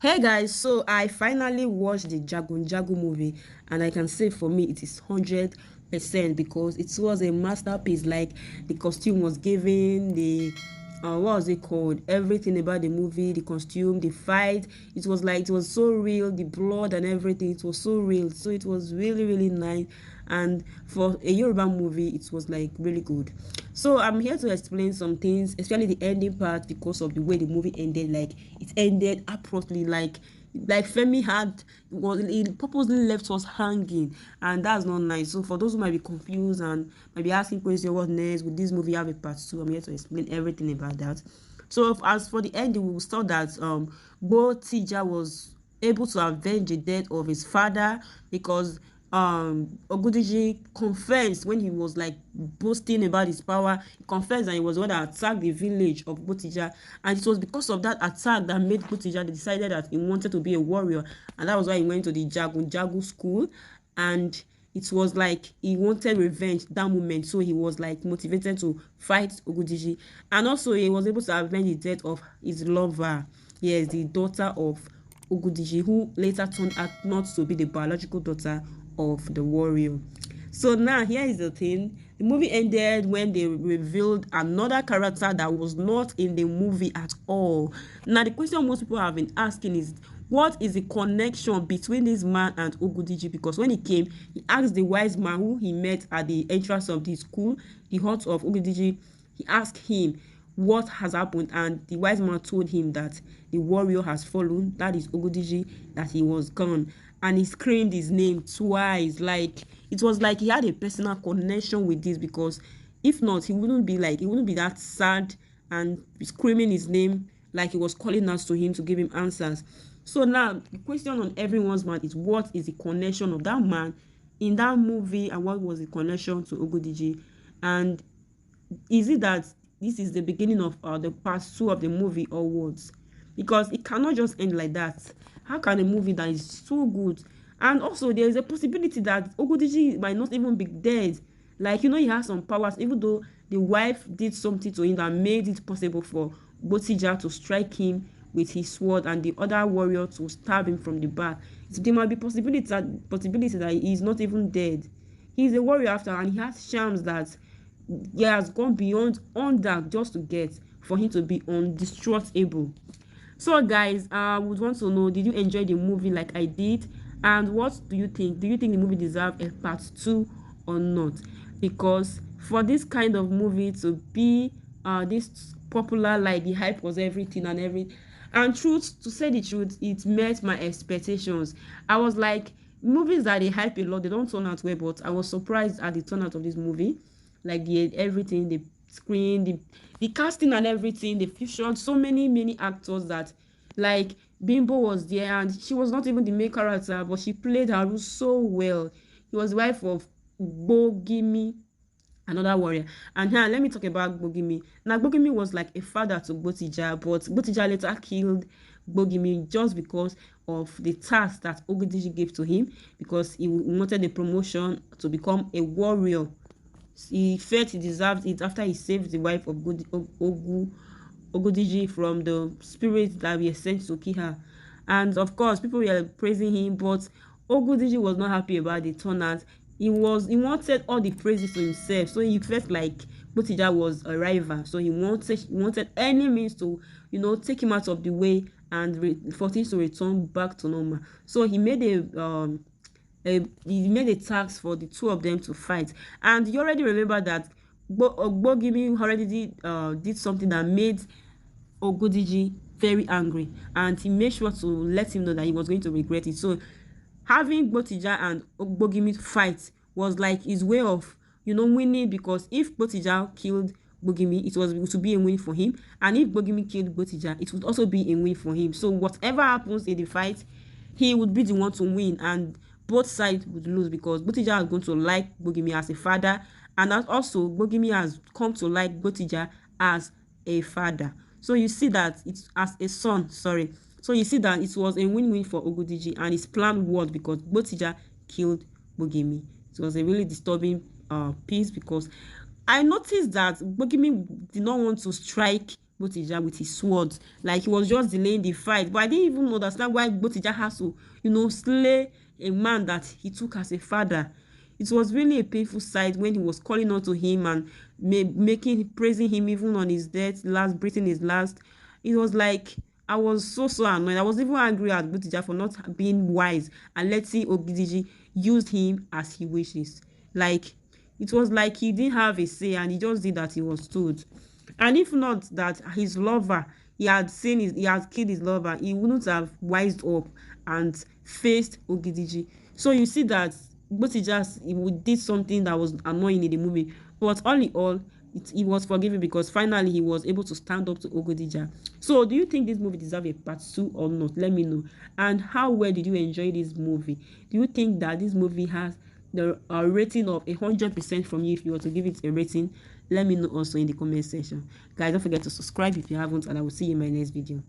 Hey guys, so I finally watched the Jagun Jagun movie, and I can say for me it is 100% because it was a masterpiece. Like the costume was given, the what was it called? Everything about the movie, the costume, the fight. It was like it was so real, the blood and everything. It was so real, so it was really nice. And for a Yoruba movie, it was like really good. So I'm here to explain some things, especially the ending part, because of the way the movie ended. Like it ended abruptly, like Femi had was he purposely left us hanging, and that's not nice. So for those who might be confused and might be asking questions, what next? Would this movie have a part two? I'm here to explain everything about that. So as for the ending, we will start that Bo Tija was able to avenge the death of his father because Ogudiji confessed when he was like boasting about his power. He confessed that he was the one that attacked the village of Botija, and it was because of that attack that made Botija decided that he wanted to be a warrior, and that was why he went to the Jagun Jagun school. And it was like he wanted revenge that moment, so he was like motivated to fight Ogudiji, and also he was able to avenge the death of his lover, yes, the daughter of Ogudiji, who later turned out not to be the biological daughter of the warrior. So now here is the thing. The movie ended when they revealed another character that was not in the movie at all. Now the question most people have been asking is, what is the connection between this man and Ogudiji? Because when he came, he asked the wise man who he met at the entrance of the school, the hut of Ogudiji. He asked him what has happened, and the wise man told him that the warrior has fallen, that is Ogudiji, that he was gone. And he screamed his name twice. Like it was like he had a personal connection with this, because if not, he wouldn't be that sad and screaming his name like he was calling us to him to give him answers. So now the question on everyone's mind is, what is the connection of that man in that movie, and what was the connection to Ogudiji? And is it that this is the beginning of the part two of the movie, or what? Because it cannot just end like that. How can a movie that is so good, and also there is a possibility that Ogudiji might not even be dead? Like, he has some powers, even though the wife did something to him that made it possible for Botija to strike him with his sword and the other warrior to stab him from the back. There might be possibility that he is not even dead. He is a warrior after, and he has charms that he has gone beyond on that just to get for him to be undestructible. So guys, I would want to know, did you enjoy the movie like I did? And what do you think? Do you think the movie deserves a part two or not? Because for this kind of movie to be this popular, like the hype was everything and everything, and truth to say the truth, it met my expectations. I was like, movies that they hype a lot, they don't turn out well, but I was surprised at the turnout of this movie. Like the everything, the screen, the casting and everything, the fusion, so many actors that, like, Bimbo was there, and she was not even the main character, but she played her role so well. He was the wife of Bogimi, another warrior. And here, let me talk about Bogimi. Now, Bogimi was like a father to Botija, but Botija later killed Bogimi just because of the task that Ogediji gave to him, because he wanted the promotion to become a warrior. He felt he deserved it after he saved the wife of Ogudiji from the spirits that were sent to kill her. And of course, people were praising him, but Ogudiji was not happy about the turnout. He wanted all the praises to himself, so he felt like Botija was a rival. So he wanted any means to take him out of the way and for things to return back to normal. So he made a task for the two of them to fight. And you already remember that Ogbogimi already did something that made Ogodiji very angry, and he made sure to let him know that he was going to regret it. So having Botija and Ogbogimi fight was like his way of winning, because if Botija killed Bogimi, it would be a win for him, and if Bogimi killed Botija, it would also be a win for him. So whatever happens in the fight, he would be the one to win, and both sides would lose, because Botija is going to like Bogimi as a father, and also Bogimi has come to like Botija as a father. So you see that it's as a son, sorry. So you see that it was a win-win for Ogudiji, and his plan worked because Botija killed Bogimi. It was a really disturbing piece, because I noticed that Bogimi did not want to strike Botija with his swords. Like, he was just delaying the fight. But I didn't even understand why Botija has to, slay a man that he took as a father. It was really a painful sight when he was calling out to him and praising him even on his death, breathing his last. It was like, I was so annoyed. I was even angry at Botija for not being wise and letting Ogidiji use him as he wishes. Like, it was like he didn't have a say and he just did that he was told. And if not that his lover, he had killed his lover, he wouldn't have wised up and faced Ogidiji. So you see that Botija did something that was annoying in the movie. But all in all, he was forgiven because finally he was able to stand up to Ogidija. So do you think this movie deserves a part 2 or not? Let me know. And how well did you enjoy this movie? Do you think that this movie has the rating of 100% from you? If you were to give it a rating, let me know also in the comment section. Guys, don't forget to subscribe if you haven't, and I will see you in my next video.